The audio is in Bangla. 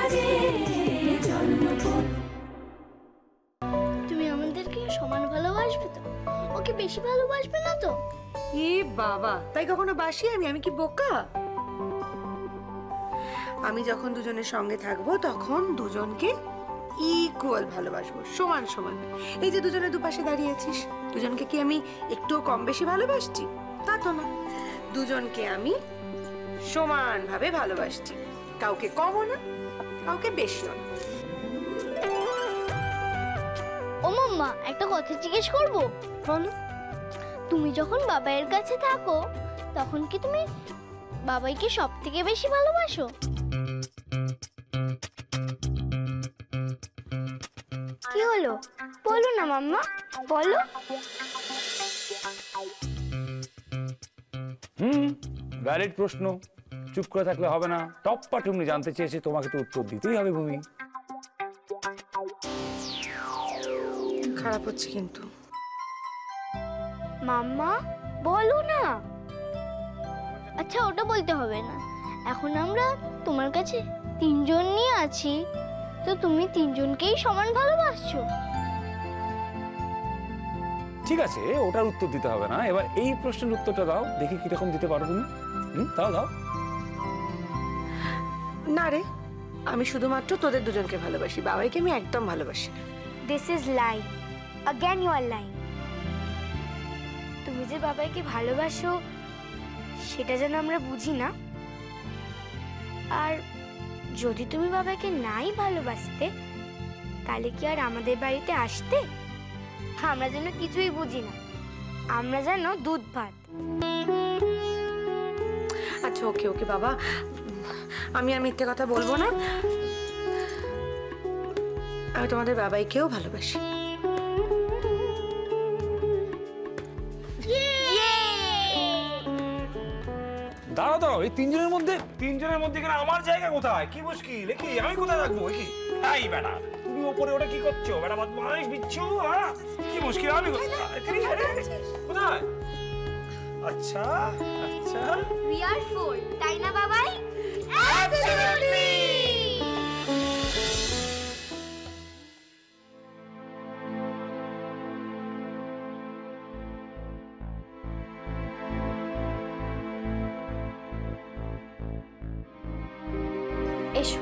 বাজে জন্মপথ। তুমি আমাদেরকে সমান ভালোবাসবে তো? ওকে বেশি ভালোবাসবে না তো? এ বাবা, তাই কখনো বাসি আমি কি বোকা? আমি যখন দুজনের সঙ্গে থাকবো তখন দুজনকে ইকুয়াল ভালোবাসবো, সমান সমান। এই যে দুজনে দুপাশে দাঁড়িয়েছিস, দুজনকে কি আমি একটুও কম বেশি ভালোবাসছি? তা তো না, দুজনকে আমি সমানভাবে ভালোবাসছি, কাউকে কমও না কাউকে বেশিও না। ও মাম্মা, একটা কথা জিজ্ঞেস করবো? বলো। তুমি যখন বাবাইয়ের কাছে থাকো তখন কি তুমি বাবাইকে সব থেকে বেশি ভালোবাসো? কি হলো, বলো না মাম্মা, বলো। ভ্যালিড প্রশ্ন, চুপ করে থাকলে হবে না। টপ্পা টুমনি জানতে চেয়েছে, তোমাকে তো উত্তর দিতেই হবে ভূমি। খারাপ হচ্ছে কিন্তু। মাম্মা বলো না। আচ্ছা, ওটা বলতে হবে না। এখন আমরা তোমার কাছে তিনজন নিয়ে আছি, তো তুমি তিনজনকেই সমান ভালোবাসছো। ঠিক আছে, ওটার উত্তর দিতে হবে না। এবার এই প্রশ্নের উত্তরটা দাও, দেখি কিরকম দিতে পারো তুমি। দাও দাও। না রে, আমি শুধুমাত্র তোদের দুজনকে ভালোবাসি, বাবাইকে আমি একদম ভালোবাসি না। This is lie, again you are lying. তুমি যে বাবাইকে ভালোবাসো সেটা যেন আমরা বুঝি না। আর যদি তুমি বাবাকে নাই ভালোবাসতে তাহলে কি আর আমাদের বাড়িতে আসতে? আমরা যেন কিছুই বুঝি না, আমরা যেন দুধ ভাত। আচ্ছা ওকে ওকে বাবা, আমি আর মিথ্যে কথা বলবো না। আমি তোমাদের বাবাইকেও ভালোবাসি। দাঁড়াও দাঁড়াও, এই তিনজনের মধ্যে এখানে আমার জায়গা কোথায়? কি মুশকিল, কি আমি কোথায় থাকবো? কি তাই বেটা, তুমি ওপরে ওটা কি করছো বেটা? বদমাইশ বিচ্ছু, কি মুশকিল, আমি কোথায়? আচ্ছা আচ্ছা, উই আর ফোর, তাই না বাবাই? অ্যাবসলিউটলি। এসো।